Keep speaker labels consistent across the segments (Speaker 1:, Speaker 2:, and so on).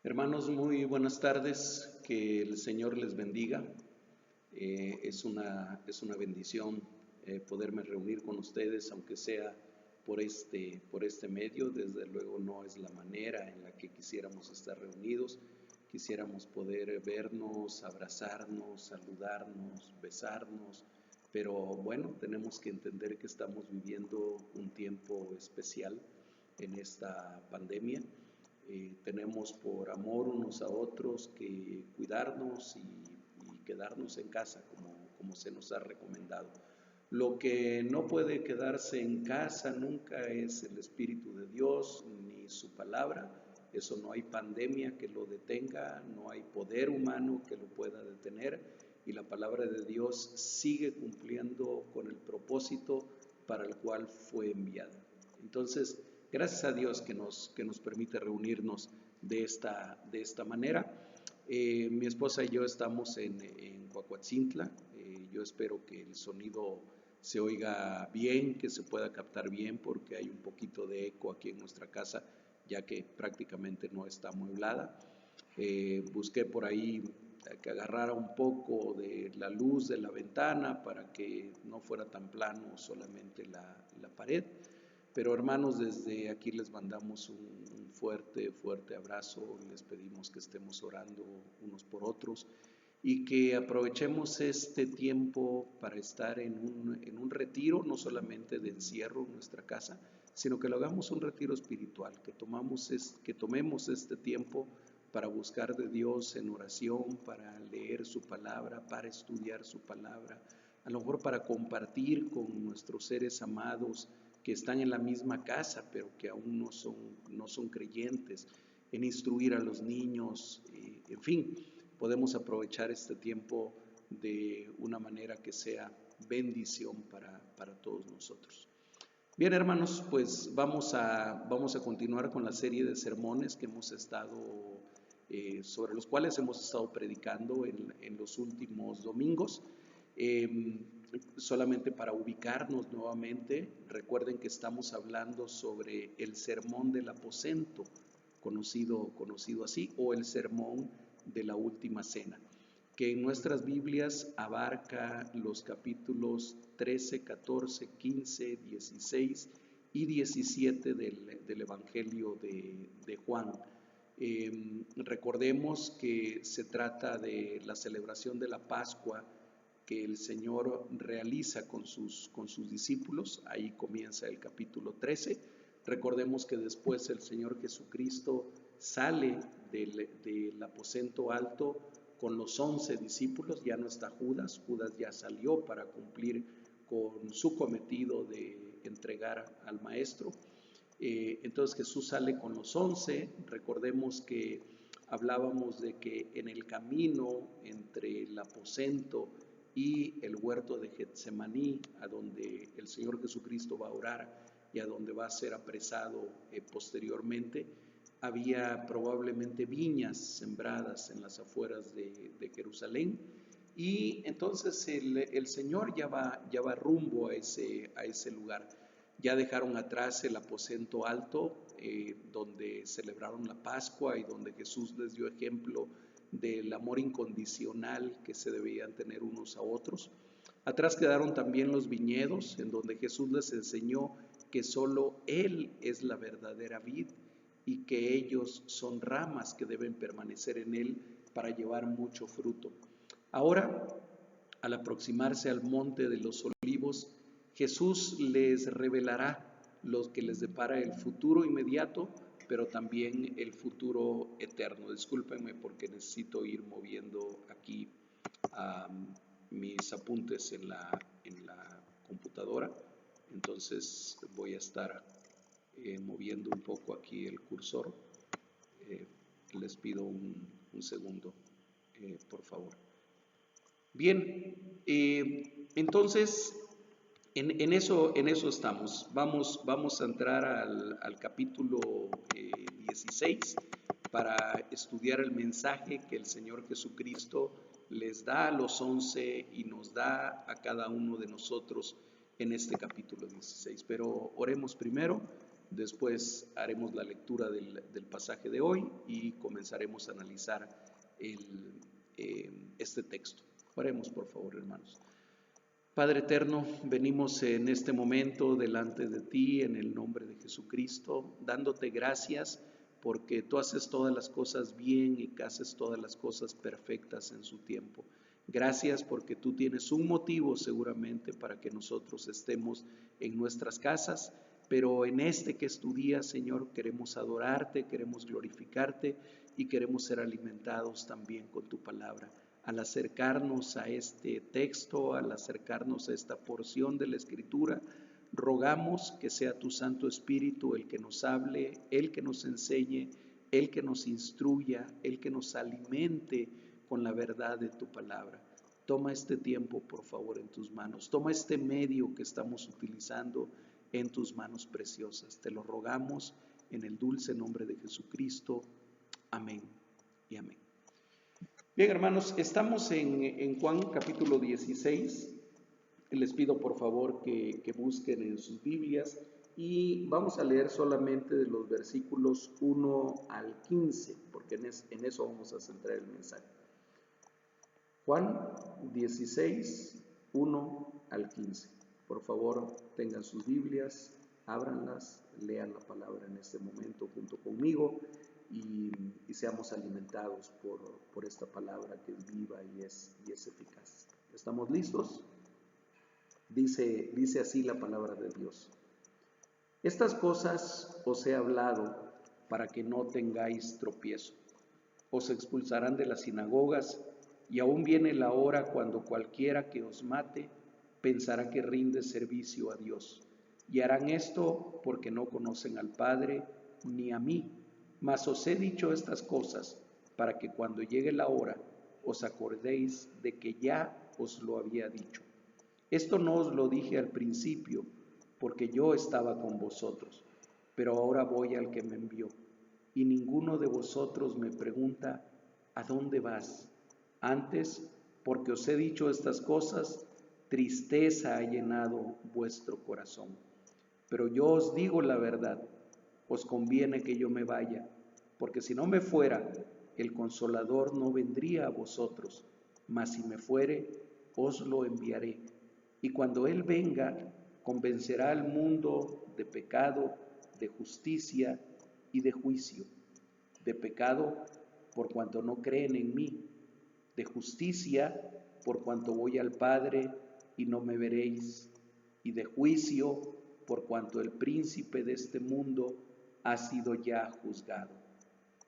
Speaker 1: Hermanos, muy buenas tardes, que el Señor les bendiga. Es una bendición poderme reunir con ustedes, aunque sea por este medio. Desde luego no es la manera en la que quisiéramos estar reunidos. Quisiéramos poder vernos, abrazarnos, saludarnos, besarnos, pero bueno, tenemos que entender que estamos viviendo un tiempo especial en esta pandemia. Tenemos por amor unos a otros que cuidarnos y quedarnos en casa como se nos ha recomendado. Lo que no puede quedarse en casa nunca es el Espíritu de Dios ni su palabra. Eso no hay pandemia que lo detenga, no hay poder humano que lo pueda detener, y la palabra de Dios sigue cumpliendo con el propósito para el cual fue enviada. Entonces, gracias a Dios que nos permite reunirnos de esta manera. Mi esposa y yo estamos en Coahuatzintla. Yo espero que el sonido se oiga bien, que se pueda captar bien, porque hay un poquito de eco aquí en nuestra casa, ya que prácticamente no está amueblada. Busqué por ahí que agarrara un poco de la luz de la ventana para que no fuera tan plano solamente la pared. Pero hermanos, desde aquí les mandamos un fuerte abrazo. Les pedimos que estemos orando unos por otros y que aprovechemos este tiempo para estar en un retiro, no solamente de encierro en nuestra casa, sino que lo hagamos un retiro espiritual, que tomemos este tiempo para buscar de Dios en oración, para leer su palabra, para estudiar su palabra, a lo mejor para compartir con nuestros seres amados que están en la misma casa, pero que aún no son creyentes, en instruir a los niños, en fin, podemos aprovechar este tiempo de una manera que sea bendición para todos nosotros. Bien, hermanos, pues vamos a continuar con la serie de sermones que hemos estado, sobre los cuales hemos estado predicando en los últimos domingos. Solamente para ubicarnos nuevamente, recuerden que estamos hablando sobre el sermón del aposento, conocido así, o el sermón de la última cena, que en nuestras Biblias abarca los capítulos 13, 14, 15, 16 y 17 del Evangelio de Juan. Recordemos que se trata de la celebración de la Pascua que el Señor realiza con sus discípulos. Ahí comienza el capítulo 13. Recordemos que después el Señor Jesucristo sale del aposento alto con los 11 discípulos. Ya no está Judas ya salió para cumplir con su cometido de entregar al Maestro. Entonces Jesús sale con los 11. Recordemos que hablábamos de que en el camino entre el aposento y el huerto de Getsemaní, a donde el Señor Jesucristo va a orar y a donde va a ser apresado posteriormente, había probablemente viñas sembradas en las afueras de Jerusalén, y entonces el Señor ya va rumbo a ese lugar. Ya dejaron atrás el aposento alto, donde celebraron la Pascua y donde Jesús les dio ejemplo del amor incondicional que se debían tener unos a otros. Atrás quedaron también los viñedos, en donde Jesús les enseñó que solo Él es la verdadera vid y que ellos son ramas que deben permanecer en Él para llevar mucho fruto. Ahora, al aproximarse al monte de los olivos, Jesús les revelará lo que les depara el futuro inmediato, pero también el futuro eterno. Discúlpenme porque necesito ir moviendo aquí mis apuntes en la computadora. Entonces voy a estar moviendo un poco aquí el cursor. Les pido un segundo, por favor. Bien, entonces en eso estamos. Vamos a entrar al capítulo 16 para estudiar el mensaje que el Señor Jesucristo les da a los 11 y nos da a cada uno de nosotros en este capítulo 16. Pero oremos primero. Después haremos la lectura del pasaje de hoy y comenzaremos a analizar este texto. Oremos, por favor, hermanos. Padre eterno, venimos en este momento delante de ti en el nombre de Jesucristo, dándote gracias porque tú haces todas las cosas bien y que haces todas las cosas perfectas en su tiempo. Gracias porque tú tienes un motivo seguramente para que nosotros estemos en nuestras casas, pero en este que es tu día, Señor, queremos adorarte, queremos glorificarte y queremos ser alimentados también con tu palabra. Al acercarnos a este texto, al acercarnos a esta porción de la Escritura, rogamos que sea tu Santo Espíritu el que nos hable, el que nos enseñe, el que nos instruya, el que nos alimente con la verdad de tu palabra. Toma este tiempo, por favor, en tus manos. Toma este medio que estamos utilizando en tus manos preciosas. Te lo rogamos en el dulce nombre de Jesucristo. Amén y amén. Bien, hermanos, estamos en Juan capítulo 16. Les pido por favor que busquen en sus Biblias y vamos a leer solamente de los versículos 1 al 15, porque en eso vamos a centrar el mensaje. Juan 16, 1 al 15. Por favor, tengan sus Biblias, ábranlas, lean la palabra en este momento junto conmigo y seamos alimentados por esta palabra que es viva y es eficaz. ¿Estamos listos? Dice así la palabra de Dios. Estas cosas os he hablado para que no tengáis tropiezo. Os expulsarán de las sinagogas y aún viene la hora cuando cualquiera que os mate pensará que rinde servicio a Dios. Y harán esto porque no conocen al Padre ni a mí. Mas os he dicho estas cosas para que cuando llegue la hora os acordéis de que ya os lo había dicho. Esto no os lo dije al principio, porque yo estaba con vosotros, pero ahora voy al que me envió. Y ninguno de vosotros me pregunta, ¿a dónde vas? Antes, porque os he dicho estas cosas, tristeza ha llenado vuestro corazón. Pero yo os digo la verdad, os conviene que yo me vaya, porque si no me fuera, el Consolador no vendría a vosotros, mas si me fuere, os lo enviaré. Y cuando Él venga, convencerá al mundo de pecado, de justicia y de juicio. De pecado, por cuanto no creen en mí. De justicia, por cuanto voy al Padre y no me veréis. Y de juicio, por cuanto el príncipe de este mundo ha sido ya juzgado.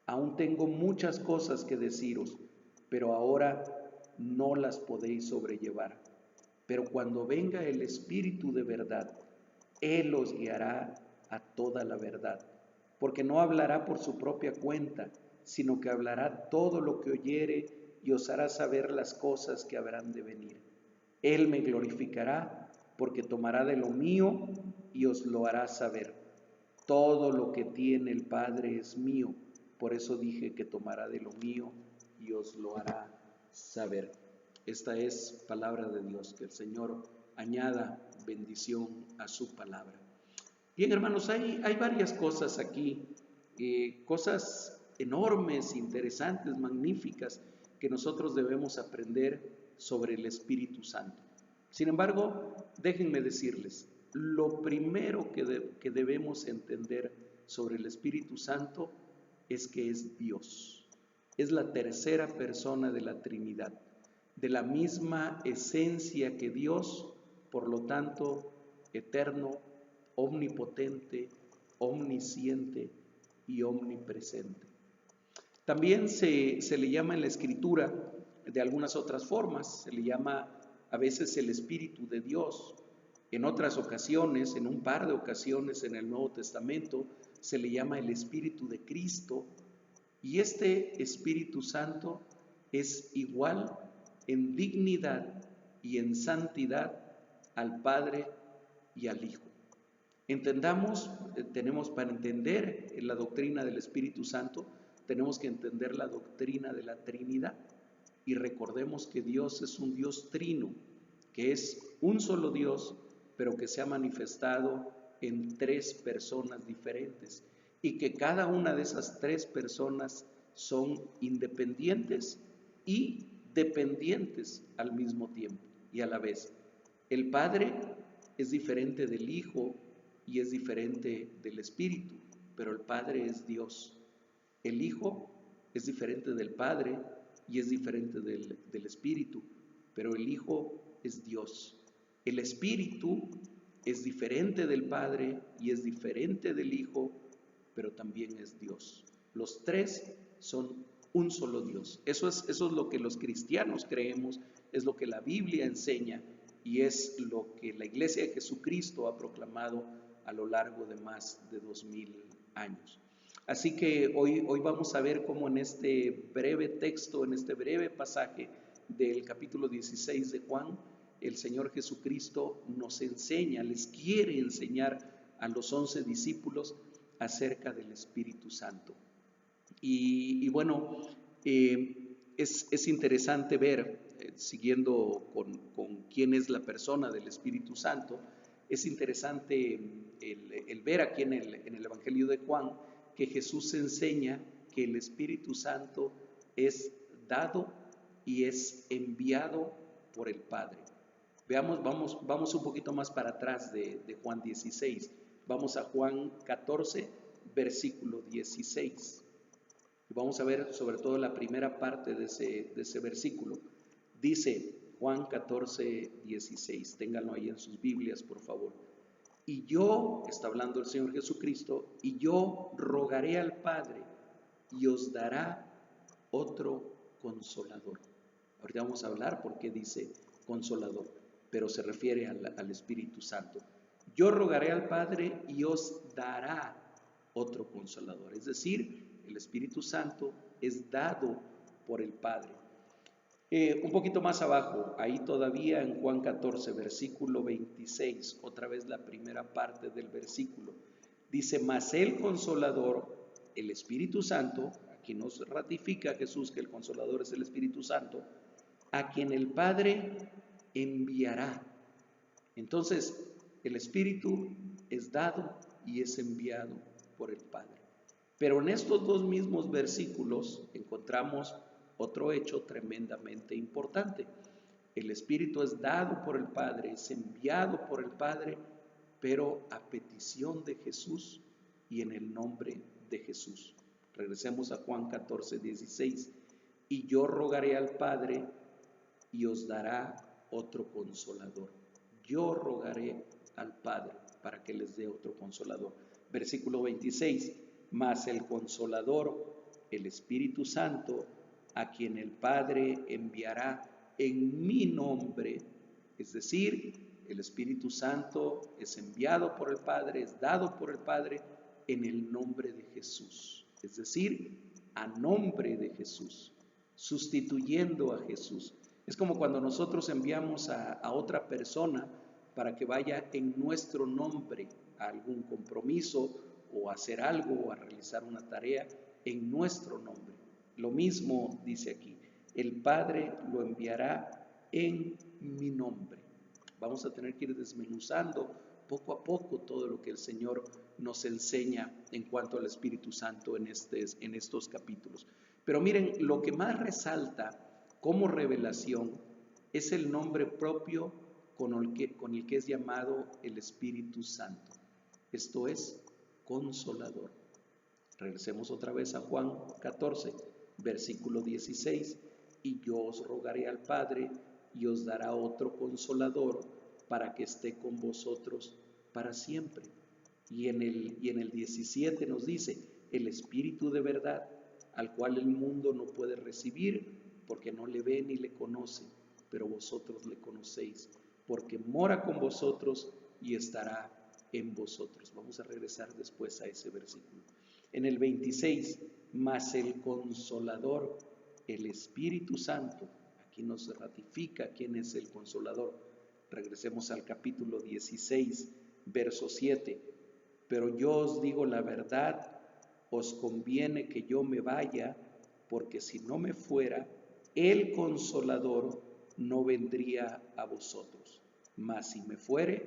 Speaker 1: Aún tengo muchas cosas que deciros, pero ahora no las podéis sobrellevar. Pero cuando venga el Espíritu de verdad, Él os guiará a toda la verdad, porque no hablará por su propia cuenta, sino que hablará todo lo que oyere y os hará saber las cosas que habrán de venir. Él me glorificará, porque tomará de lo mío y os lo hará saber. Todo lo que tiene el Padre es mío, por eso dije que tomará de lo mío y os lo hará saber. Esta es palabra de Dios, que el Señor añada bendición a su palabra. Bien, hermanos, hay varias cosas aquí, cosas enormes, interesantes, magníficas, que nosotros debemos aprender sobre el Espíritu Santo. Sin embargo, déjenme decirles, lo primero que debemos entender sobre el Espíritu Santo es que es Dios. Es la tercera persona de la Trinidad, de la misma esencia que Dios, por lo tanto, eterno, omnipotente, omnisciente y omnipresente. También se le llama en la Escritura de algunas otras formas, se le llama a veces el Espíritu de Dios. En otras ocasiones, en un par de ocasiones en el Nuevo Testamento, se le llama el Espíritu de Cristo. Y este Espíritu Santo es igual en dignidad y en santidad al Padre y al Hijo. Entendamos, para entender la doctrina del Espíritu Santo, tenemos que entender la doctrina de la Trinidad. Y recordemos que Dios es un Dios trino, que es un solo Dios, pero que se ha manifestado en tres personas diferentes y que cada una de esas tres personas son independientes y dependientes al mismo tiempo y a la vez. El Padre es diferente del Hijo y es diferente del Espíritu, pero el Padre es Dios. El Hijo es diferente del Padre y es diferente del Espíritu, pero el Hijo es Dios. El Espíritu es diferente del Padre y es diferente del Hijo, pero también es Dios. Los tres son un solo Dios. Eso es lo que los cristianos creemos, es lo que la Biblia enseña y es lo que la Iglesia de Jesucristo ha proclamado a lo largo de más de 2000 años. Así que hoy vamos a ver cómo en este breve texto, en este breve pasaje del capítulo 16 de Juan, el Señor Jesucristo nos enseña, les quiere enseñar a los 11 discípulos acerca del Espíritu Santo. Y bueno, es interesante ver, siguiendo con quién es la persona del Espíritu Santo, es interesante el ver aquí en el Evangelio de Juan que Jesús enseña que el Espíritu Santo es dado y es enviado por el Padre. Vamos un poquito más para atrás de Juan 16. Vamos a Juan 14, versículo 16. Y vamos a ver sobre todo la primera parte de ese versículo. Dice Juan 14, 16. Ténganlo ahí en sus Biblias, por favor. Y yo, está hablando el Señor Jesucristo, y yo rogaré al Padre y os dará otro consolador. Ahorita vamos a hablar por qué dice consolador, pero se refiere al Espíritu Santo. Yo rogaré al Padre y os dará otro consolador. Es decir, el Espíritu Santo es dado por el Padre. Un poquito más abajo, ahí todavía en Juan 14, versículo 26, otra vez la primera parte del versículo, dice, mas el Consolador, el Espíritu Santo, aquí nos ratifica Jesús que el Consolador es el Espíritu Santo, a quien el Padre enviará. Entonces, el Espíritu es dado y es enviado por el Padre. Pero en estos dos mismos versículos encontramos otro hecho tremendamente importante. El Espíritu es dado por el Padre, es enviado por el Padre, pero a petición de Jesús y en el nombre de Jesús. Regresemos a Juan 14, 16. Y yo rogaré al Padre y os dará otro consolador. Yo rogaré al Padre para que les dé otro consolador. Versículo 26. Mas el Consolador, el Espíritu Santo, a quien el Padre enviará en mi nombre, es decir, el Espíritu Santo es enviado por el Padre, es dado por el Padre en el nombre de Jesús, es decir, a nombre de Jesús, sustituyendo a Jesús. Es como cuando nosotros enviamos a otra persona para que vaya en nuestro nombre a algún compromiso o a hacer algo o a realizar una tarea en nuestro nombre. Lo mismo dice aquí, el Padre lo enviará en mi nombre. Vamos a tener que ir desmenuzando poco a poco todo lo que el Señor nos enseña en cuanto al Espíritu Santo en estos capítulos. Pero miren, lo que más resalta como revelación es el nombre propio con el que es llamado el Espíritu Santo. Esto es Consolador. Regresemos otra vez a Juan 14, versículo 16. Y yo os rogaré al Padre y os dará otro Consolador para que esté con vosotros para siempre. Y en el 17 nos dice, el Espíritu de verdad, al cual el mundo no puede recibir porque no le ve ni le conoce, pero vosotros le conocéis, porque mora con vosotros y estará en vosotros. Vamos a regresar después a ese versículo. En el 26, mas el Consolador, el Espíritu Santo, aquí nos ratifica quién es el Consolador. Regresemos al capítulo 16, verso 7. Pero yo os digo la verdad, os conviene que yo me vaya, porque si no me fuera, el Consolador no vendría a vosotros. Mas si me fuere,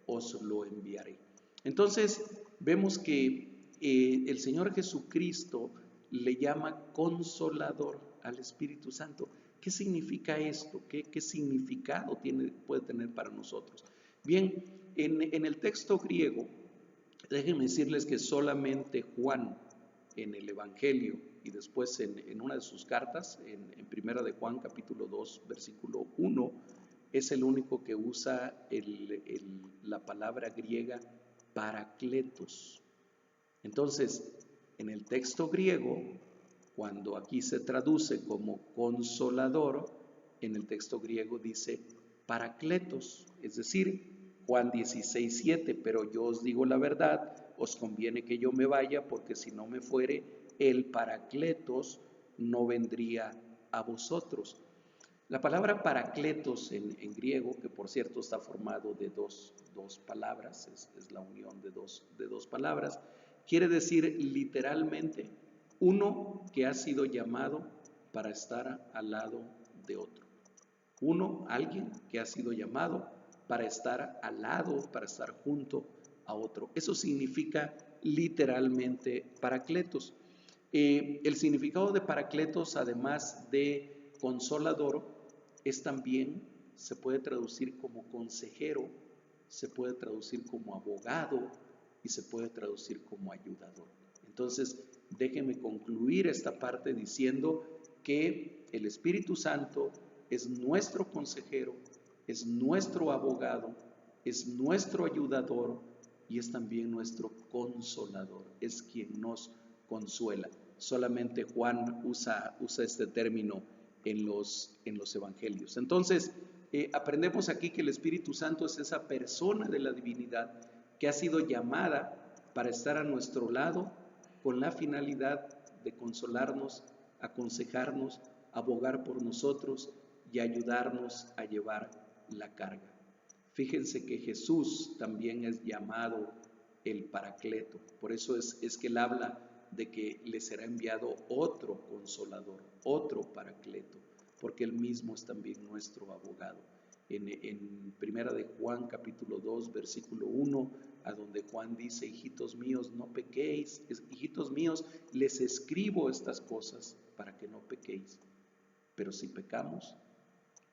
Speaker 1: os lo enviaré. Entonces, vemos que el Señor Jesucristo le llama consolador al Espíritu Santo. ¿Qué significa esto? ¿Qué significado puede tener para nosotros? Bien, en el texto griego, déjenme decirles que solamente Juan en el Evangelio y después en una de sus cartas, en Primera de Juan capítulo 2 versículo 1, es el único que usa la palabra griega parakletos. Entonces, en el texto griego, cuando aquí se traduce como consolador, en el texto griego dice parakletos, es decir, Juan 16:7, pero yo os digo la verdad, os conviene que yo me vaya, porque si no me fuere, el parakletos no vendría a vosotros. La palabra parakletos en griego, que por cierto está formado de dos palabras, es la unión de dos palabras, quiere decir literalmente uno que ha sido llamado para estar al lado de otro. Alguien que ha sido llamado para estar al lado, para estar junto a otro. Eso significa literalmente parakletos. El significado de parakletos, además de consolador, es también, se puede traducir como consejero, se puede traducir como abogado y se puede traducir como ayudador. Entonces, déjenme concluir esta parte diciendo que el Espíritu Santo es nuestro consejero, es nuestro abogado, es nuestro ayudador y es también nuestro consolador, es quien nos consuela. Solamente Juan usa este término en los evangelios. Entonces, aprendemos aquí que el Espíritu Santo es esa persona de la divinidad que ha sido llamada para estar a nuestro lado con la finalidad de consolarnos, aconsejarnos, abogar por nosotros y ayudarnos a llevar la carga. Fíjense que Jesús también es llamado el Paracleto. Por eso es que él habla de que le será enviado otro consolador, otro Paracleto, porque él mismo es también nuestro abogado. En Primera de Juan capítulo 2 versículo 1, a donde Juan dice: hijitos míos, no pequéis, hijitos míos, les escribo estas cosas para que no pequéis. Pero si pecamos,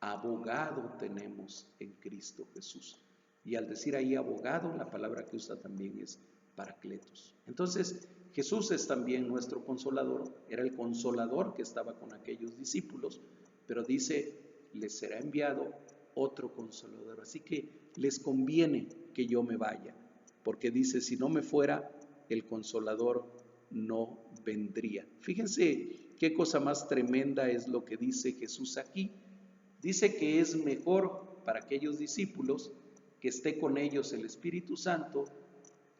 Speaker 1: abogado tenemos en Cristo Jesús. Y al decir ahí abogado, la palabra que usa también es paracletos. Entonces, Jesús es también nuestro consolador, era el consolador que estaba con aquellos discípulos, pero dice, les será enviado otro consolador. Así que les conviene que yo me vaya, porque dice, si no me fuera, el consolador no vendría. Fíjense qué cosa más tremenda es lo que dice Jesús aquí. Dice que es mejor para aquellos discípulos que esté con ellos el Espíritu Santo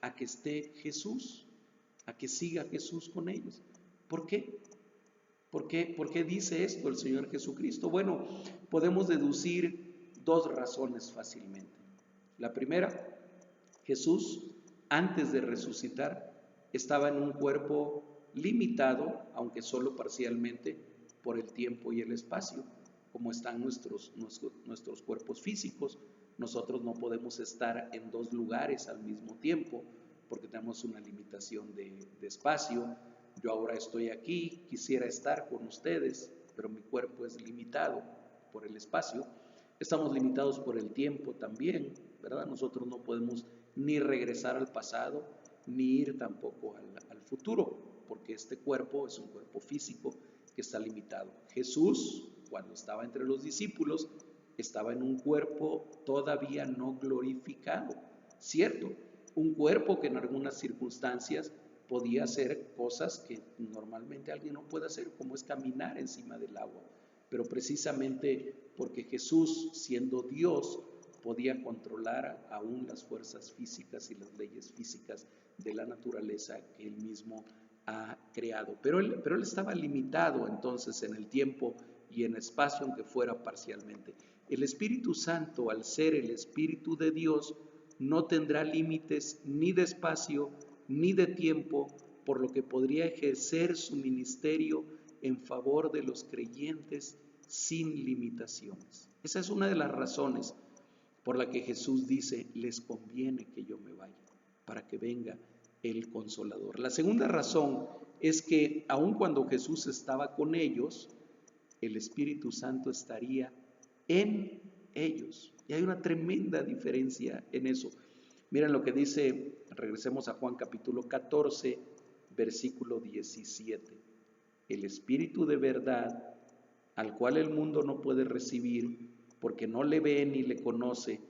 Speaker 1: a que esté Jesús, a que siga Jesús con ellos. ¿Por qué? ¿Por qué dice esto el Señor Jesucristo? Bueno, podemos deducir dos razones fácilmente. La primera, Jesús, antes de resucitar, estaba en un cuerpo limitado, aunque solo parcialmente, por el tiempo y el espacio, como están nuestros cuerpos físicos. Nosotros no podemos estar en dos lugares al mismo tiempo, porque tenemos una limitación de espacio. Yo ahora estoy aquí, quisiera estar con ustedes, pero mi cuerpo es limitado por el espacio. Estamos limitados por el tiempo también, ¿verdad? Nosotros no podemos ni regresar al pasado, ni ir tampoco al futuro, porque este cuerpo es un cuerpo físico que está limitado. Jesús, cuando estaba entre los discípulos, estaba en un cuerpo todavía no glorificado, ¿cierto? Un cuerpo que en algunas circunstancias podía hacer cosas que normalmente alguien no puede hacer, como es caminar encima del agua. Pero precisamente porque Jesús, siendo Dios, podía controlar aún las fuerzas físicas y las leyes físicas de la naturaleza que él mismo ha creado. Pero él estaba limitado entonces en el tiempo y en espacio, aunque fuera parcialmente. El Espíritu Santo, al ser el Espíritu de Dios, no tendrá límites ni de espacio ni de tiempo, por lo que podría ejercer su ministerio en favor de los creyentes sin limitaciones. Esa es una de las razones por la que Jesús dice, les conviene que yo me vaya, para que venga el Consolador. La segunda razón es que aun cuando Jesús estaba con ellos, el Espíritu Santo estaría en ellos. Y hay una tremenda diferencia en eso. Miren lo que dice, regresemos a Juan capítulo 14, versículo 17. El Espíritu de verdad, al cual el mundo no puede recibir, porque no le ve ni le conoce,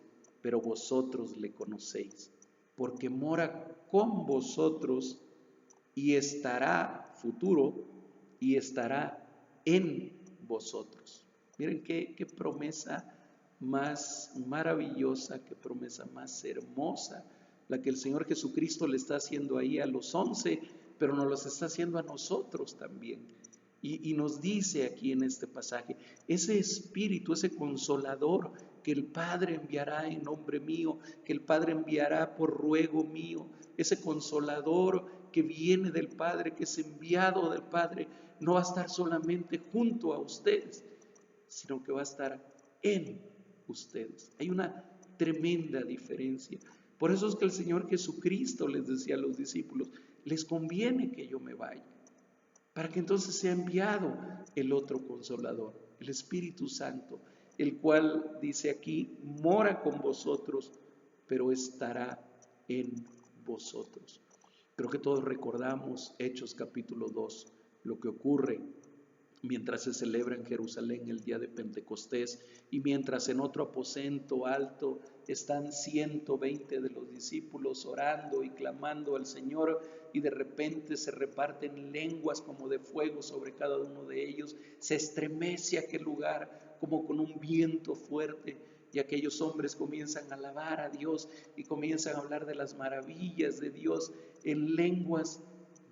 Speaker 1: pero vosotros le conocéis, porque mora con vosotros y estará futuro y estará en vosotros. Miren qué promesa más maravillosa, qué promesa más hermosa, la que el Señor Jesucristo le está haciendo ahí a los 11, pero nos los está haciendo a nosotros también. Y nos dice aquí en este pasaje, ese Espíritu, ese Consolador que el Padre enviará en nombre mío, que el Padre enviará por ruego mío, ese Consolador que viene del Padre, que es enviado del Padre, no va a estar solamente junto a ustedes, sino que va a estar en ustedes. Hay una tremenda diferencia. Por eso es que el Señor Jesucristo les decía a los discípulos, les conviene que yo me vaya, para que entonces sea enviado el otro Consolador, el Espíritu Santo, el cual dice aquí, mora con vosotros, pero estará en vosotros. Creo que todos recordamos Hechos capítulo 2, lo que ocurre mientras se celebra en Jerusalén el día de Pentecostés y mientras en otro aposento alto están 120 de los discípulos orando y clamando al Señor, y de repente se reparten lenguas como de fuego sobre cada uno de ellos, se estremece aquel lugar como con un viento fuerte, y aquellos hombres comienzan a alabar a Dios y comienzan a hablar de las maravillas de Dios en lenguas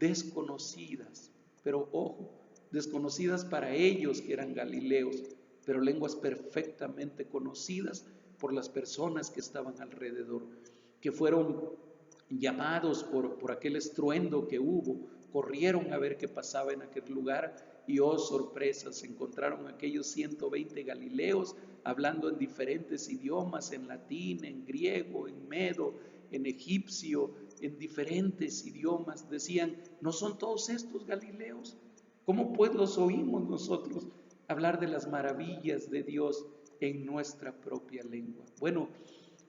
Speaker 1: desconocidas, pero ojo, desconocidas para ellos que eran galileos, pero lenguas perfectamente conocidas por las personas que estaban alrededor, que fueron llamados por aquel estruendo que hubo, corrieron a ver qué pasaba en aquel lugar y oh sorpresa, se encontraron aquellos 120 galileos hablando en diferentes idiomas, en latín, en griego, en medo, en egipcio, en diferentes idiomas. Decían, ¿no son todos estos galileos? ¿Cómo pues los oímos nosotros hablar de las maravillas de Dios en nuestra propia lengua? Bueno,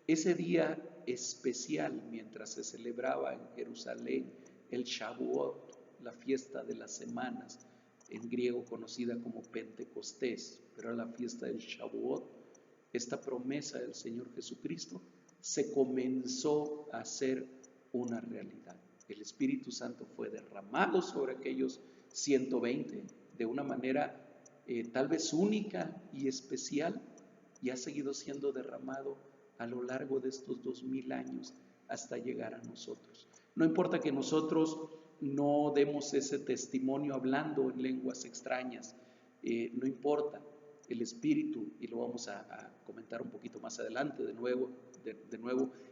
Speaker 1: ese día especial, mientras se celebraba en Jerusalén el Shavuot, la fiesta de las semanas, en griego conocida como Pentecostés, pero era la fiesta del Shavuot, esta promesa del Señor Jesucristo se comenzó a hacer una realidad. El Espíritu Santo fue derramado sobre aquellos 120 de una manera tal vez única y especial, y ha seguido siendo derramado a lo largo de estos 2000 años hasta llegar a nosotros. No importa que nosotros no demos ese testimonio hablando en lenguas extrañas, no importa, el Espíritu, y lo vamos a comentar un poquito más adelante de nuevo,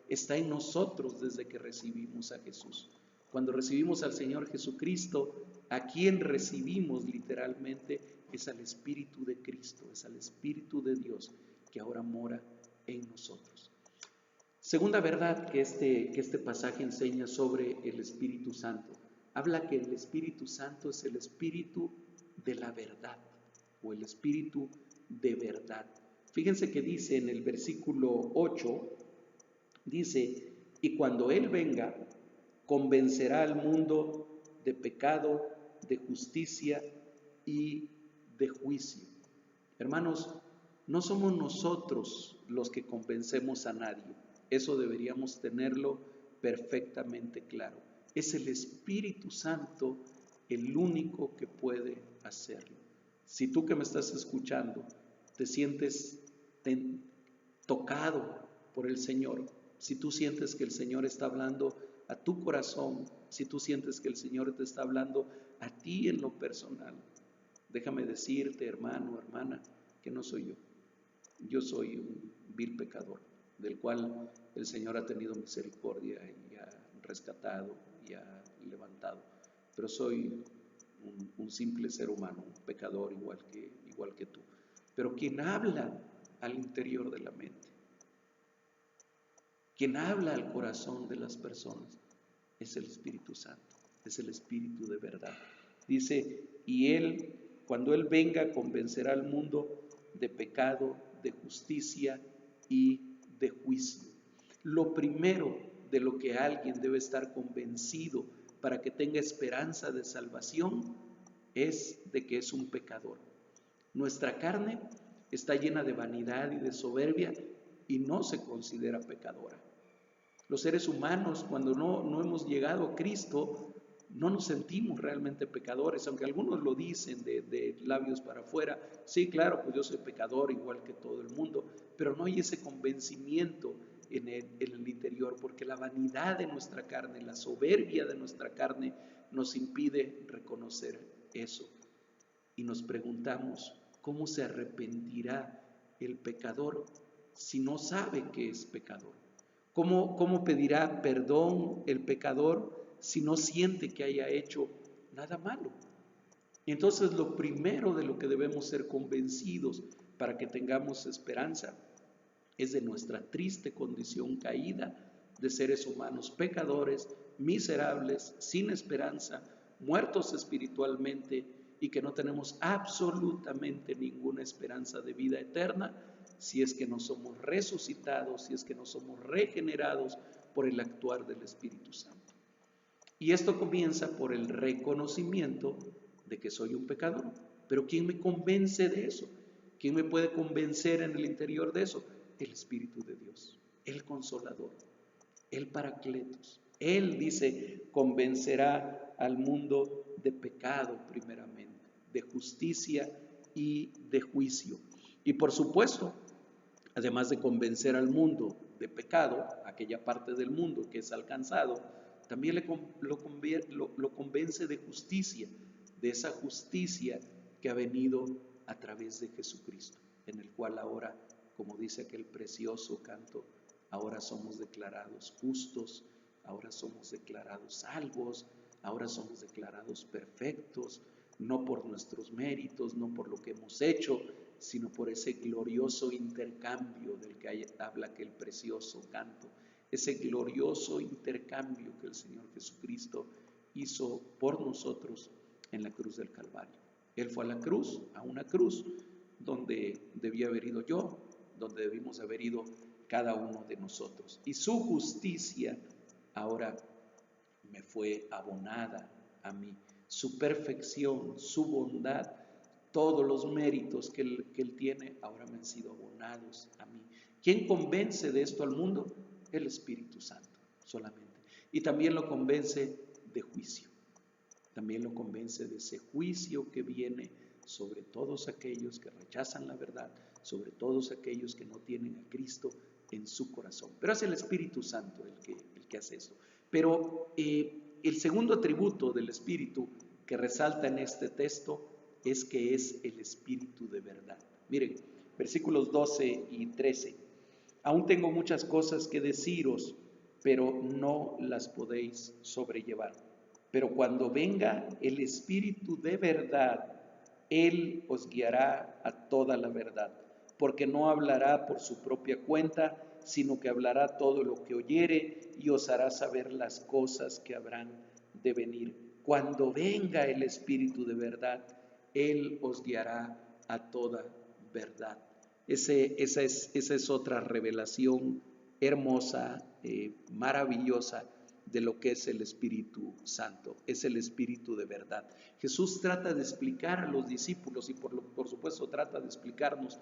Speaker 1: está en nosotros desde que recibimos a Jesús. Cuando recibimos al Señor Jesucristo, a quien recibimos literalmente es al Espíritu de Cristo, es al Espíritu de Dios que ahora mora en nosotros. Segunda verdad que este pasaje enseña sobre el Espíritu Santo. Habla que el Espíritu Santo es el Espíritu de la verdad o el Espíritu de verdad. Fíjense que dice en el versículo 8, dice, y cuando Él venga, convencerá al mundo de pecado, de justicia y de juicio. Hermanos, no somos nosotros los que convencemos a nadie. Eso deberíamos tenerlo perfectamente claro. Es el Espíritu Santo el único que puede hacerlo. Si tú que me estás escuchando te sientes tocado por el Señor, si tú sientes que el Señor está hablando a tu corazón, si tú sientes que el Señor te está hablando a ti en lo personal, déjame decirte, hermano, hermana, que no soy yo. Yo soy un vil pecador, del cual el Señor ha tenido misericordia y ha rescatado y ha levantado. Pero soy un simple ser humano, un pecador igual que tú. Pero quien habla al interior de la mente Quien habla al corazón de las personas es el Espíritu Santo, es el Espíritu de verdad. Dice, y Él, cuando Él venga, convencerá al mundo de pecado, de justicia y de juicio. Lo primero de lo que alguien debe estar convencido para que tenga esperanza de salvación es de que es un pecador. Nuestra carne está llena de vanidad y de soberbia y no se considera pecadora. Los seres humanos, cuando no hemos llegado a Cristo, no nos sentimos realmente pecadores, aunque algunos lo dicen de labios para afuera. Sí, claro, pues yo soy pecador igual que todo el mundo, pero no hay ese convencimiento en el interior, porque la vanidad de nuestra carne, la soberbia de nuestra carne nos impide reconocer eso. Y nos preguntamos, ¿cómo se arrepentirá el pecador si no sabe que es pecador? ¿Cómo pedirá perdón el pecador si no siente que haya hecho nada malo? Y entonces lo primero de lo que debemos ser convencidos para que tengamos esperanza es de nuestra triste condición caída de seres humanos pecadores, miserables, sin esperanza, muertos espiritualmente y que no tenemos absolutamente ninguna esperanza de vida eterna si es que no somos resucitados, si es que no somos regenerados por el actuar del Espíritu Santo. Y esto comienza por el reconocimiento de que soy un pecador. Pero ¿quién me convence de eso? ¿Quién me puede convencer en el interior de eso? El Espíritu de Dios, el Consolador, el Paracletos. Él, dice, convencerá al mundo de pecado primeramente, de justicia y de juicio. Y por supuesto, además de convencer al mundo de pecado, aquella parte del mundo que es alcanzado, también lo convence de justicia, de esa justicia que ha venido a través de Jesucristo, en el cual ahora, como dice aquel precioso canto, ahora somos declarados justos, ahora somos declarados salvos, ahora somos declarados perfectos, no por nuestros méritos, no por lo que hemos hecho, sino por ese glorioso intercambio del que habla aquel precioso canto, ese glorioso intercambio que el Señor Jesucristo hizo por nosotros en la cruz del Calvario. Él fue a la cruz, a una cruz donde debía haber ido yo, donde debimos haber ido cada uno de nosotros. Y su justicia ahora me fue abonada a mí. Su perfección, su bondad, todos los méritos que él tiene ahora me han sido abonados a mí. ¿Quién convence de esto al mundo? El Espíritu Santo solamente. Y también lo convence de juicio. También lo convence de ese juicio que viene sobre todos aquellos que rechazan la verdad, sobre todos aquellos que no tienen a Cristo en su corazón. Pero es el Espíritu Santo el que hace esto. Pero el segundo atributo del Espíritu que resalta en este texto es que es el Espíritu de verdad. Miren, versículos 12 y 13. Aún tengo muchas cosas que deciros, pero no las podéis sobrellevar. Pero cuando venga el Espíritu de verdad, Él os guiará a toda la verdad, porque no hablará por su propia cuenta, sino que hablará todo lo que oyere y os hará saber las cosas que habrán de venir. Cuando venga el Espíritu de verdad, Él os guiará a toda verdad. Esa es otra revelación hermosa, maravillosa de lo que es el Espíritu Santo, es el Espíritu de verdad. Jesús trata de explicar a los discípulos y por supuesto trata de explicarnos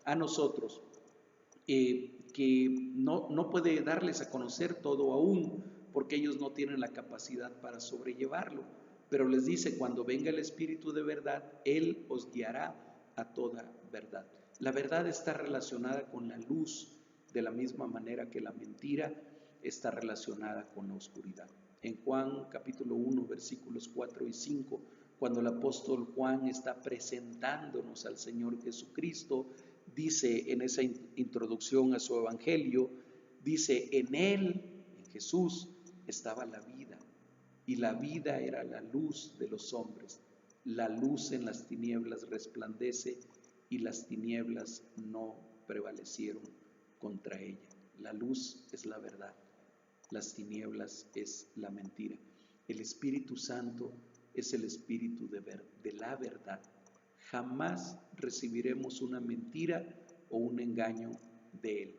Speaker 1: a nosotros que no puede darles a conocer todo aún porque ellos no tienen la capacidad para sobrellevarlo, pero les dice, cuando venga el Espíritu de verdad, Él os guiará a toda verdad. La verdad está relacionada con la luz de la misma manera que la mentira está relacionada con la oscuridad. En Juan capítulo 1 versículos 4 y 5, cuando el apóstol Juan está presentándonos al Señor Jesucristo, dice en esa introducción a su evangelio, dice, en Él, en Jesús, estaba la vida, y la vida era la luz de los hombres. La luz en las tinieblas resplandece, y las tinieblas no prevalecieron contra ella. La luz es la verdad, las tinieblas es la mentira. El Espíritu Santo es el Espíritu de la verdad. Jamás recibiremos una mentira o un engaño de Él.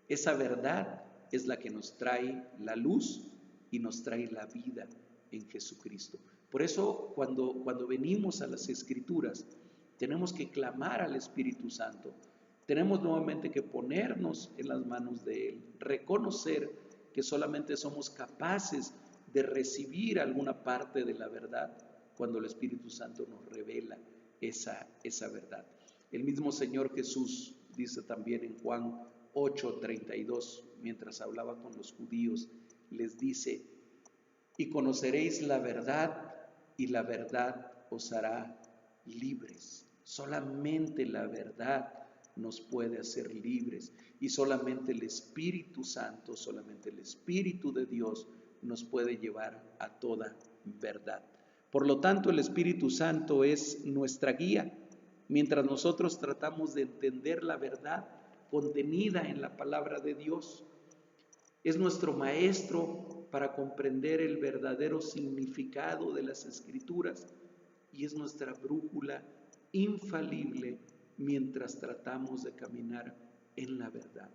Speaker 1: Esa verdad es la que nos trae la luz y nos trae la vida en Jesucristo. Por eso cuando venimos a las Escrituras, tenemos que clamar al Espíritu Santo. Tenemos nuevamente que ponernos en las manos de Él, reconocer que solamente somos capaces de recibir alguna parte de la verdad cuando el Espíritu Santo nos revela esa verdad. El mismo Señor Jesús dice también en Juan 8:32, mientras hablaba con los judíos, les dice: y conoceréis la verdad, y la verdad os hará libres. Solamente la verdad nos puede hacer libres, y solamente el Espíritu Santo, solamente el Espíritu de Dios nos puede llevar a toda verdad. Por lo tanto, el Espíritu Santo es nuestra guía mientras nosotros tratamos de entender la verdad contenida en la palabra de Dios. Es nuestro maestro para comprender el verdadero significado de las Escrituras y es nuestra brújula infalible mientras tratamos de caminar en la verdad.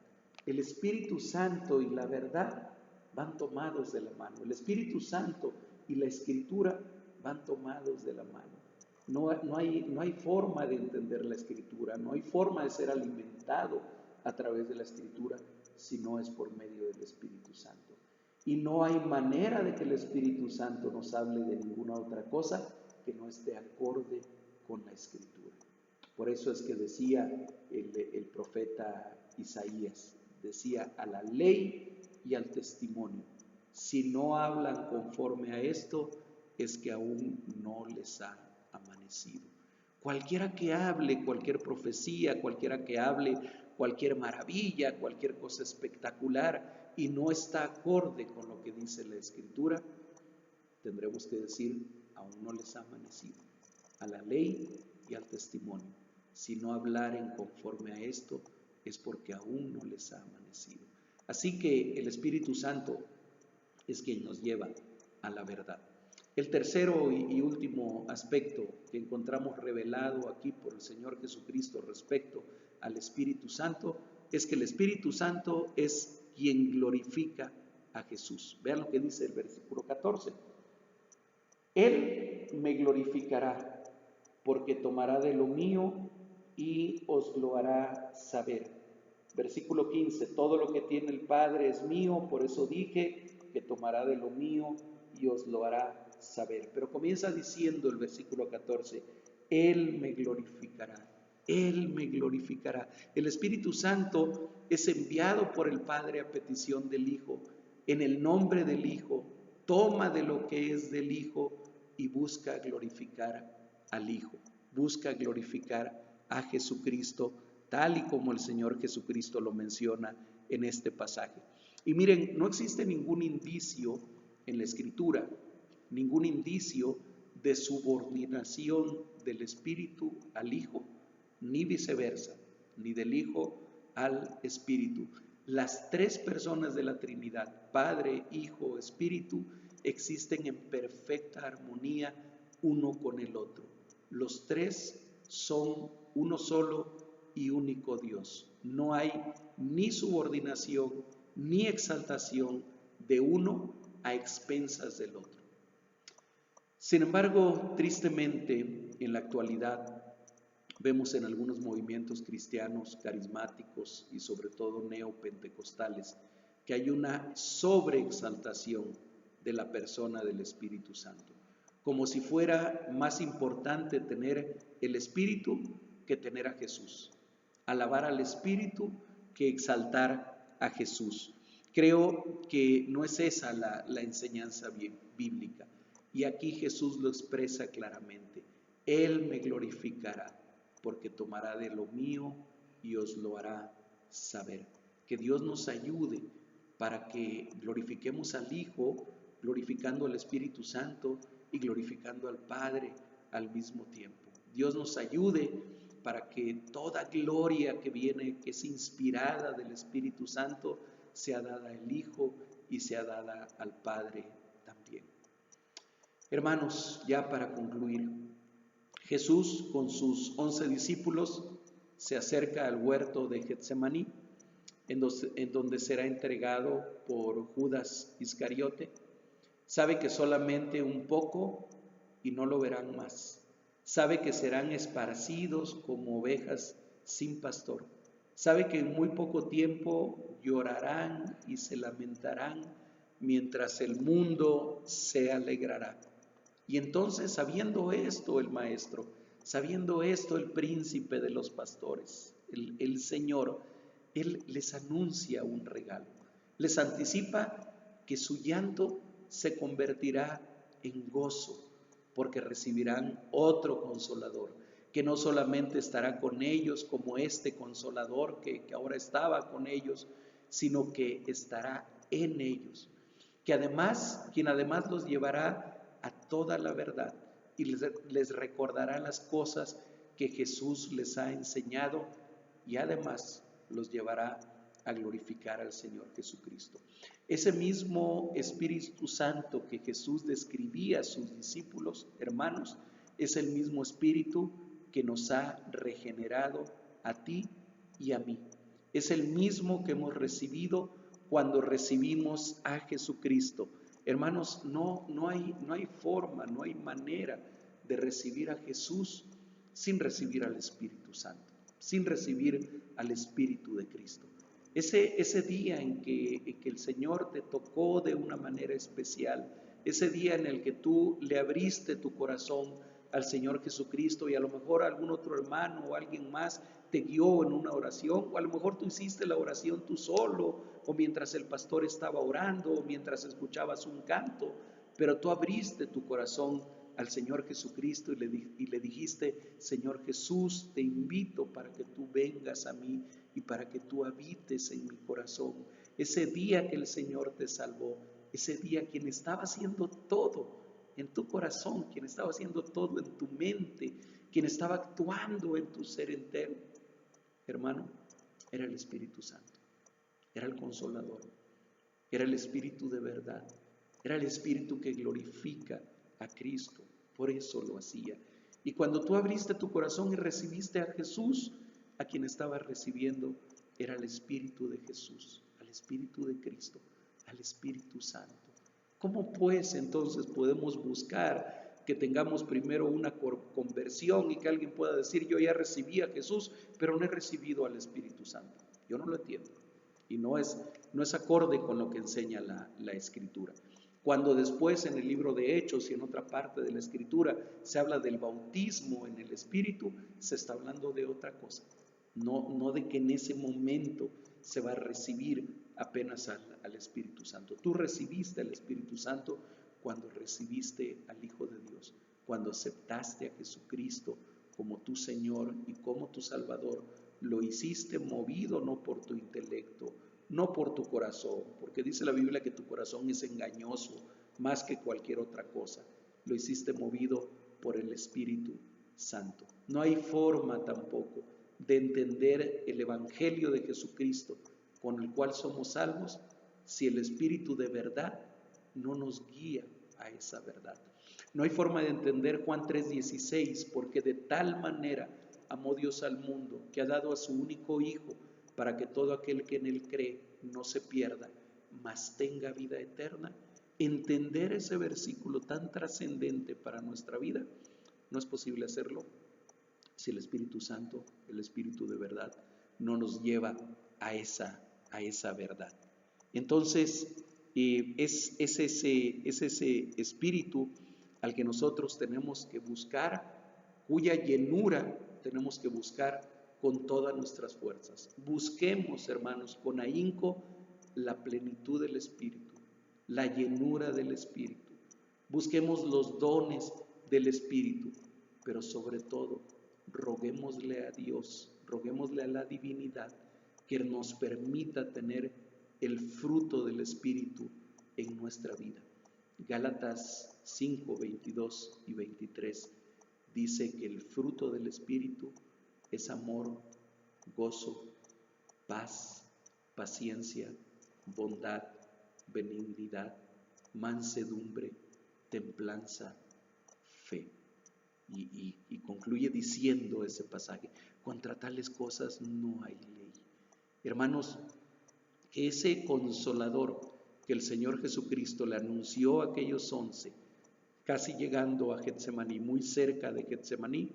Speaker 1: El Espíritu Santo y la verdad van tomados de la mano. El Espíritu Santo y la Escritura van tomados de la mano. No hay forma de entender la Escritura, no hay forma de ser alimentado a través de la Escritura si no es por medio del Espíritu Santo. Y no hay manera de que el Espíritu Santo nos hable de ninguna otra cosa que no esté acorde con la Escritura. Por eso es que decía el profeta Isaías, decía: a la ley y al testimonio. Si no hablan conforme a esto, es que aún no les ha amanecido. Cualquiera que hable cualquier profecía, cualquiera que hable cualquier maravilla, cualquier cosa espectacular y no está acorde con lo que dice la Escritura, tendremos que decir: aún no les ha amanecido. A la ley y al testimonio. Si no hablaren conforme a esto, es porque aún no les ha amanecido. Así que el Espíritu Santo es quien nos lleva a la verdad. El tercero y último aspecto que encontramos revelado aquí por el Señor Jesucristo respecto al Espíritu Santo es que el Espíritu Santo es quien glorifica a Jesús. Vean lo que dice el versículo 14. Él me glorificará, porque tomará de lo mío y os lo hará saber. Versículo 15, todo lo que tiene el Padre es mío, por eso dije que tomará de lo mío y os lo hará saber. Pero comienza diciendo el versículo 14, Él me glorificará, Él me glorificará. El Espíritu Santo es enviado por el Padre a petición del Hijo, en el nombre del Hijo, toma de lo que es del Hijo y busca glorificar al Hijo, busca glorificar a Jesucristo, tal y como el Señor Jesucristo lo menciona en este pasaje. Y miren, no existe ningún indicio en la Escritura, ningún indicio de subordinación del Espíritu al Hijo, ni viceversa, ni del Hijo al Espíritu. Las tres personas de la Trinidad, Padre, Hijo, Espíritu, existen en perfecta armonía uno con el otro. Los tres son uno solo y único Dios. No hay ni subordinación ni exaltación de uno a expensas del otro. Sin embargo, tristemente, en la actualidad vemos en algunos movimientos cristianos carismáticos y sobre todo neopentecostales que hay una sobreexaltación de la persona del Espíritu Santo, como si fuera más importante tener el Espíritu que tener a Jesús, alabar al Espíritu que exaltar a Jesús. Creo que no es esa la enseñanza bíblica, y aquí Jesús lo expresa claramente: Él me glorificará, porque tomará de lo mío y os lo hará saber. Que Dios nos ayude para que glorifiquemos al Hijo, glorificando al Espíritu Santo y glorificando al Padre al mismo tiempo. Dios nos ayude para que toda gloria que viene, que es inspirada del Espíritu Santo, sea dada al Hijo y sea dada al Padre también. Hermanos, ya para concluir, Jesús con sus 11 discípulos se acerca al huerto de Getsemaní, en donde será entregado por Judas Iscariote. Sabe que solamente un poco y no lo verán más. Sabe que serán esparcidos como ovejas sin pastor. Sabe que en muy poco tiempo llorarán y se lamentarán mientras el mundo se alegrará. Y entonces, sabiendo esto el Maestro, sabiendo esto el príncipe de los pastores, el Señor, Él les anuncia un regalo. Les anticipa que su llanto se convertirá en gozo, porque recibirán otro consolador, que no solamente estará con ellos como este consolador que ahora estaba con ellos, sino que estará en ellos, quien además los llevará a toda la verdad y les recordará las cosas que Jesús les ha enseñado, y además los llevará a glorificar al Señor Jesucristo. Ese mismo Espíritu Santo que Jesús describía a sus discípulos, hermanos, es el mismo Espíritu que nos ha regenerado a ti y a mí. Es el mismo que hemos recibido cuando recibimos a Jesucristo. Hermanos, no hay forma, no hay manera de recibir a Jesús sin recibir al Espíritu Santo, sin recibir al Espíritu de Cristo. Ese día en que el Señor te tocó de una manera especial, ese día en el que tú le abriste tu corazón al Señor Jesucristo, y a lo mejor algún otro hermano o alguien más te guió en una oración, o a lo mejor tú hiciste la oración tú solo, o mientras el pastor estaba orando, o mientras escuchabas un canto, pero tú abriste tu corazón al Señor Jesucristo y le dijiste: Señor Jesús, te invito para que tú vengas a mí y para que tú habites en mi corazón. Ese día que el Señor te salvó, ese día quien estaba haciendo todo en tu corazón, quien estaba haciendo todo en tu mente, quien estaba actuando en tu ser entero, hermano, era el Espíritu Santo, era el Consolador, era el Espíritu de verdad, era el Espíritu que glorifica a Cristo. Por eso lo hacía. Y cuando tú abriste tu corazón y recibiste a Jesús, a quien estabas recibiendo era el Espíritu de Jesús, al Espíritu de Cristo, al Espíritu Santo. ¿Cómo pues entonces podemos buscar que tengamos primero una conversión y que alguien pueda decir: yo ya recibí a Jesús, pero no he recibido al Espíritu Santo? Yo no lo entiendo. Y no es acorde con lo que enseña la Escritura. Cuando después en el libro de Hechos y en otra parte de la Escritura se habla del bautismo en el Espíritu, se está hablando de otra cosa. No de que en ese momento se va a recibir apenas al Espíritu Santo. Tú recibiste al Espíritu Santo cuando recibiste al Hijo de Dios, cuando aceptaste a Jesucristo como tu Señor y como tu Salvador. Lo hiciste movido no por tu intelecto, no por tu corazón, porque dice la Biblia que tu corazón es engañoso más que cualquier otra cosa. Lo hiciste movido por el Espíritu Santo. No hay forma tampoco de entender el Evangelio de Jesucristo con el cual somos salvos si el Espíritu de verdad no nos guía a esa verdad. No hay forma de entender Juan 3:16, porque de tal manera amó Dios al mundo que ha dado a su único Hijo, para que todo aquel que en él cree no se pierda, mas tenga vida eterna. Entender ese versículo tan trascendente para nuestra vida, no es posible hacerlo si el Espíritu Santo, el Espíritu de verdad, no nos lleva a esa verdad. Entonces, es ese Espíritu al que nosotros tenemos que buscar, cuya llenura tenemos que buscar con todas nuestras fuerzas. Busquemos, hermanos, con ahínco la plenitud del Espíritu, la llenura del Espíritu. Busquemos los dones del Espíritu, pero sobre todo, roguémosle a Dios, roguémosle a la divinidad que nos permita tener el fruto del Espíritu en nuestra vida. Gálatas 5, 22 y 23 dice que el fruto del Espíritu es amor, gozo, paz, paciencia, bondad, benignidad, mansedumbre, templanza, fe. Y concluye diciendo ese pasaje: contra tales cosas no hay ley. Hermanos, que ese consolador que el Señor Jesucristo le anunció a aquellos 11, casi llegando a Getsemaní, muy cerca de Getsemaní,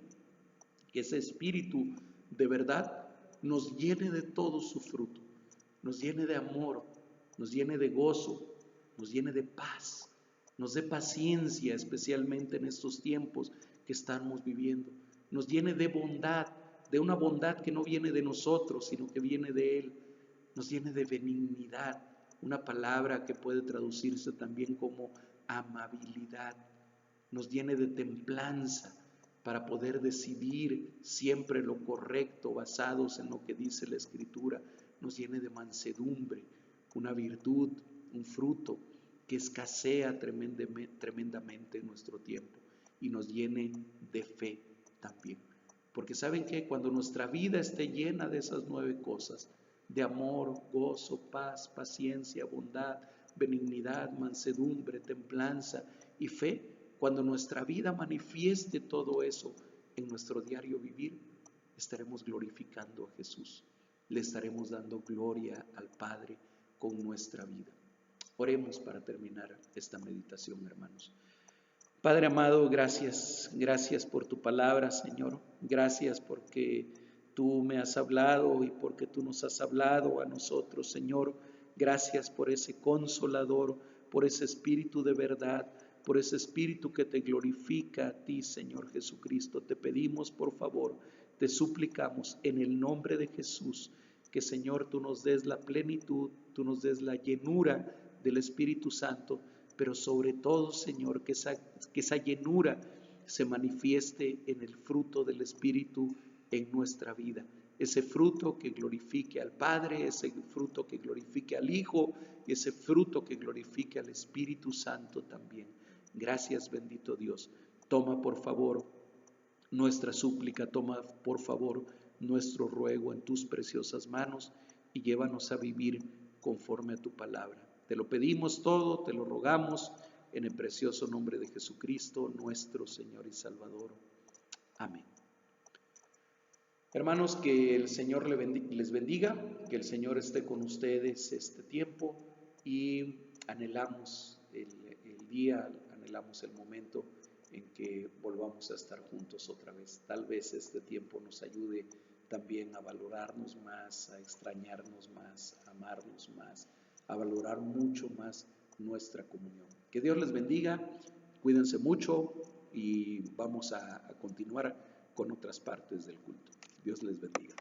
Speaker 1: que ese espíritu de verdad nos llene de todo su fruto, nos llene de amor, nos llene de gozo, nos llene de paz, nos dé paciencia, especialmente en estos tiempos que estamos viviendo, nos llene de bondad, de una bondad que no viene de nosotros, sino que viene de Él, nos llene de benignidad, una palabra que puede traducirse también como amabilidad, nos llene de templanza para poder decidir siempre lo correcto basados en lo que dice la Escritura, nos llene de mansedumbre, una virtud, un fruto que escasea tremendamente en nuestro tiempo, y nos llene de fe también. Porque ¿saben qué? Cuando nuestra vida esté llena de esas 9 cosas, de amor, gozo, paz, paciencia, bondad, benignidad, mansedumbre, templanza y fe, cuando nuestra vida manifieste todo eso en nuestro diario vivir, estaremos glorificando a Jesús. Le estaremos dando gloria al Padre con nuestra vida. Oremos para terminar esta meditación, hermanos. Padre amado, gracias por tu palabra, Señor. Gracias porque tú me has hablado y porque tú nos has hablado a nosotros, Señor. Gracias por ese consolador, por ese espíritu de verdad, por ese espíritu que te glorifica a ti, Señor Jesucristo. Te pedimos, por favor, te suplicamos en el nombre de Jesús, que, Señor, tú nos des la plenitud, tú nos des la llenura del Espíritu Santo, pero sobre todo, Señor, que esa llenura se manifieste en el fruto del Espíritu en nuestra vida. Ese fruto que glorifique al Padre, ese fruto que glorifique al Hijo, y ese fruto que glorifique al Espíritu Santo también. Gracias, bendito Dios. Toma, por favor, nuestra súplica, toma, por favor, nuestro ruego en tus preciosas manos y llévanos a vivir conforme a tu palabra. Te lo pedimos todo, te lo rogamos en el precioso nombre de Jesucristo, nuestro Señor y Salvador. Amén. Hermanos, que el Señor les bendiga, que el Señor esté con ustedes este tiempo, y anhelamos el día, anhelamos el momento en que volvamos a estar juntos otra vez. Tal vez este tiempo nos ayude también a valorarnos más, a extrañarnos más, a amarnos más, a valorar mucho más nuestra comunión. Que Dios les bendiga, cuídense mucho y vamos a continuar con otras partes del culto. Dios les bendiga.